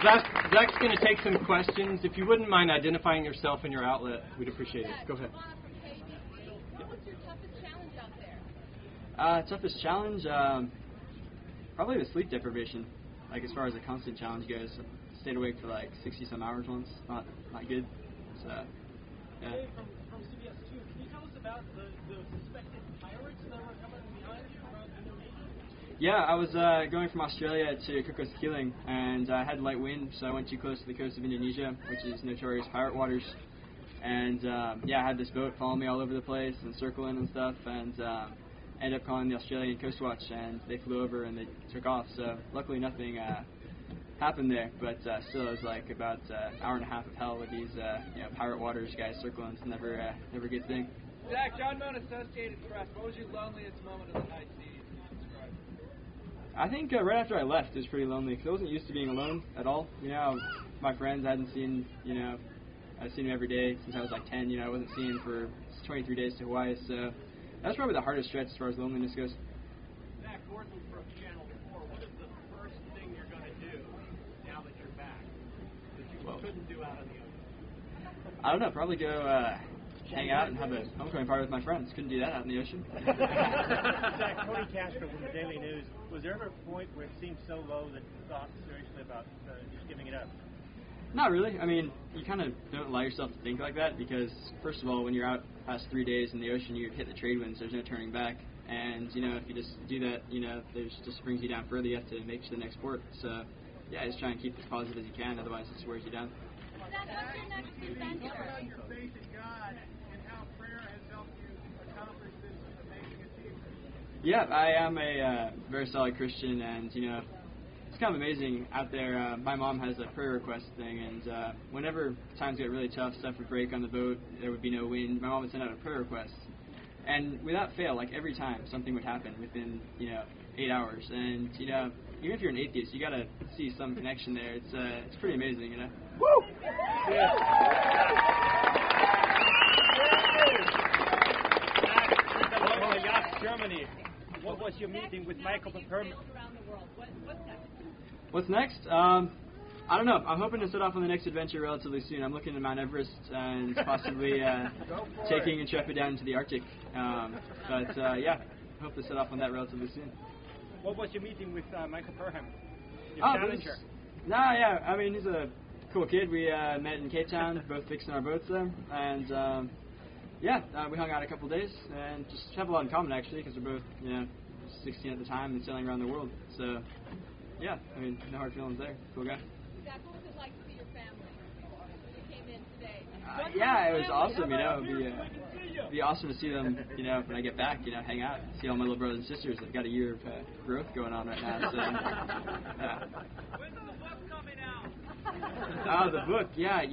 Zach's going to take some questions. If you wouldn't mind identifying yourself and your outlet, we'd appreciate it. Go ahead. What's your toughest challenge out there? Toughest challenge? Probably the sleep deprivation. Like, as far as a constant challenge goes, I stayed awake for like 60-some hours once. Not good. So, yeah. Hey, from CBS 2, can you tell us about the suspected pirates that were coming behind you around Indonesia? Yeah, I was going from Australia to Kukus and I had light wind, so I went too close to the coast of Indonesia, which is notorious pirate waters. And yeah, I had this boat following me all over the place and circling and stuff, and ended up calling the Australian Coast Watch, and they flew over and they took off. So luckily nothing happened there, but still it was like about an hour and a half of hell with these pirate waters guys circling. It's never a good thing. Zach, John Moan, Associated Press. What was your loneliest moment of the night seas? I think right after I left, it was pretty lonely because I wasn't used to being alone at all. You know, my friends I hadn't seen. I've seen them every day since I was like 10. I wasn't seeing them for 23 days to Hawaii, so that's probably the hardest stretch as far as loneliness goes. Zach Gordon from Channel 4. What is the first thing you're going to do now that you're back that you couldn't do out on the ocean? I don't know. Probably go hang out and have a homecoming party with my friends. Couldn't do that out in the ocean. Zach, Tony Castro from the Daily News. Was there ever a point where it seemed so low that you thought seriously about just giving it up? Not really. I mean, you kind of don't allow yourself to think like that because, first of all, when you're out past 3 days in the ocean, you hit the trade winds. There's no turning back. And, if you just do that, there's just brings you down further. You have to make it to the next port. So, yeah, just try and keep as positive as you can. Otherwise, it just wears you down. Zach, what's your next adventure? Talk about your faith in God and how prayer has helped you accomplish this amazing achievement. Yeah, I am a very solid Christian, and, it's kind of amazing out there. My mom has a prayer request thing, and whenever times get really tough, stuff would break on the boat, there would be no wind, my mom would send out a prayer request. And without fail, like every time, something would happen within, 8 hours. And, even if you're an atheist, you got to see some connection there. It's pretty amazing, Woo! Yeah. Germany. What was your meeting with Michael Perman? What's next? I don't know. I'm hoping to set off on the next adventure relatively soon. I'm looking at Mount Everest and possibly taking Intrepid down into the Arctic. Yeah, hope to set off on that relatively soon. What was your meeting with Michael Perman? Yeah. I mean, he's a cool kid. We met in Cape Town, both fixing our boats there, and we hung out a couple days and just have a lot in common actually, because we're both 16 at the time and sailing around the world. So yeah, I mean, no hard feelings there. Cool guy. Zach, what was it like to see your family when you came in today? Yeah, it was awesome. It'd be awesome to see them. When I get back, hang out, see all my little brothers and sisters. I've got a year of growth going on right now. So, When's the book coming out? The book, yeah.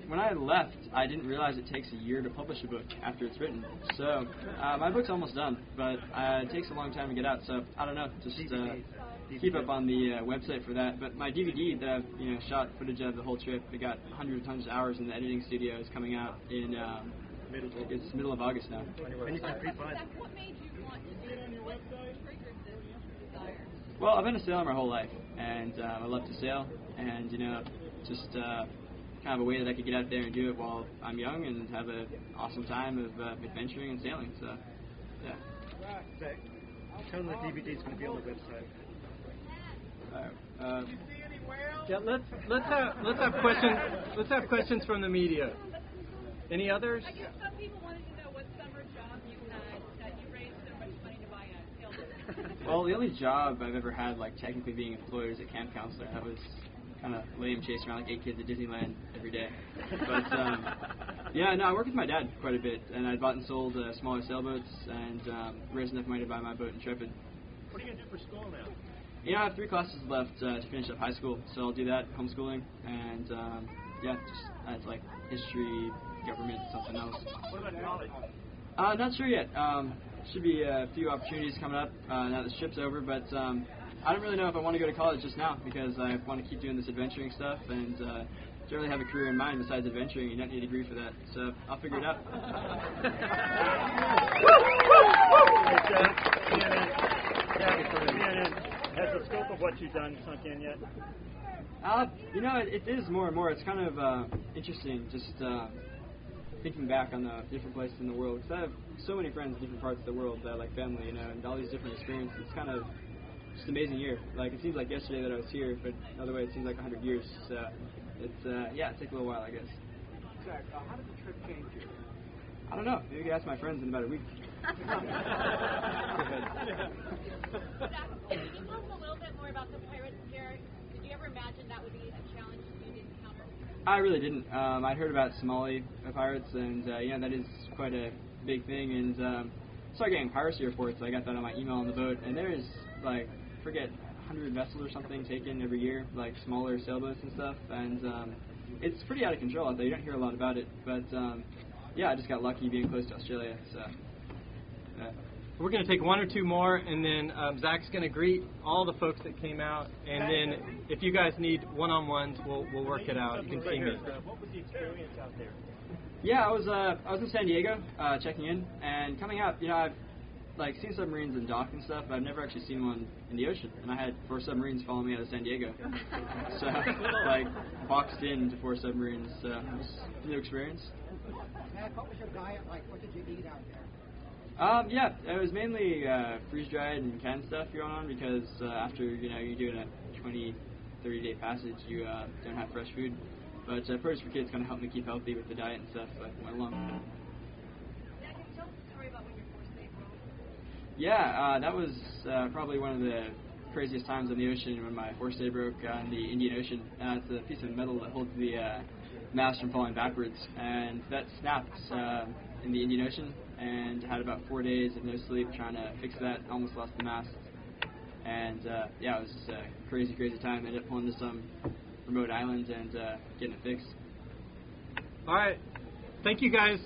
When I left, I didn't realize it takes a year to publish a book after it's written. So my book's almost done, but it takes a long time to get out. So I don't know. Just keep up on the website for that. But my DVD that I've shot footage of the whole trip, it got hundreds of hours in the editing studio. Is coming out in it's middle of August now. Zach, what made you want to do it? What triggered this desire? Well, I've been a sailor my whole life, and I love to sail, and just kind of a way that I could get out there and do it while I'm young and have an awesome time of adventuring and sailing. So, yeah. Zach, tell them the DVD is going to be on the website. Yeah, let's have questions. Let's have questions from the media. Any others? I guess some people wanted to know what summer job you had that you raised so much money to buy a sailboat. Well, the only job I've ever had, like technically being employed, is a camp counselor. That was kind of lame, chasing around like 8 kids at Disneyland every day. But I worked with my dad quite a bit, and I bought and sold smaller sailboats, and raised enough money to buy my boat Intrepid. What are you going to do for school now? I have 3 classes left to finish up high school, so I'll do that, homeschooling, and that's like history, government, something else. What about college? Not sure yet. Should be a few opportunities coming up now that the trip's over, but I don't really know if I want to go to college just now because I want to keep doing this adventuring stuff, and don't really have a career in mind besides adventuring. You don't need a degree for that, so I'll figure it out. Has the scope of what you've done sunk in yet? You know, it is more and more. It's kind of interesting just thinking back on the different places in the world. Because I have so many friends in different parts of the world that are like family, you know, and all these different experiences. It's kind of just an amazing year. Like, it seems like yesterday that I was here, but another way it seems like 100 years. So it's, yeah, it takes a little while, I guess. Zach, how did the trip change you? I don't know. Maybe you can ask my friends in about a week. Zach, can you tell us a little bit more about the pirates here? Did you ever imagine that would be a challenge you'd encounter? I really didn't. I'd heard about Somali pirates, and yeah, that is quite a big thing. And started getting piracy reports. I got that on my email on the boat, and there is like, forget, 100 vessels or something taken every year, like smaller sailboats and stuff. And it's pretty out of control out there. You don't hear a lot about it, but yeah, I just got lucky being close to Australia. So. We're going to take one or two more, and then Zach's going to greet all the folks that came out, and then if you guys need one-on-ones, we'll work it out. You can see me. What was the experience out there? Yeah, I was in San Diego checking in, and coming out, you know, I've like seen submarines in dock and stuff, but I've never actually seen one in the ocean. And I had 4 submarines follow me out of San Diego, so like boxed into 4 submarines. So it was a new experience. Matt, what was your diet like? What did you eat out there? Yeah, it was mainly freeze-dried and canned stuff going on because after, you know, you're doing a 20, 30-day passage, you don't have fresh food. But Produce for Kids kind of helped me keep healthy with the diet and stuff as I went along. Can you tell us a story about when your force day broke? Yeah, that was probably one of the craziest times on the ocean when my force day broke in the Indian Ocean. It's a piece of metal that holds the mast from falling backwards, and that snapped in the Indian Ocean, and had about 4 days of no sleep trying to fix that. Almost lost the mast, and yeah, it was just a crazy, crazy time. Ended up pulling to some remote island and getting it fixed. All right, thank you guys.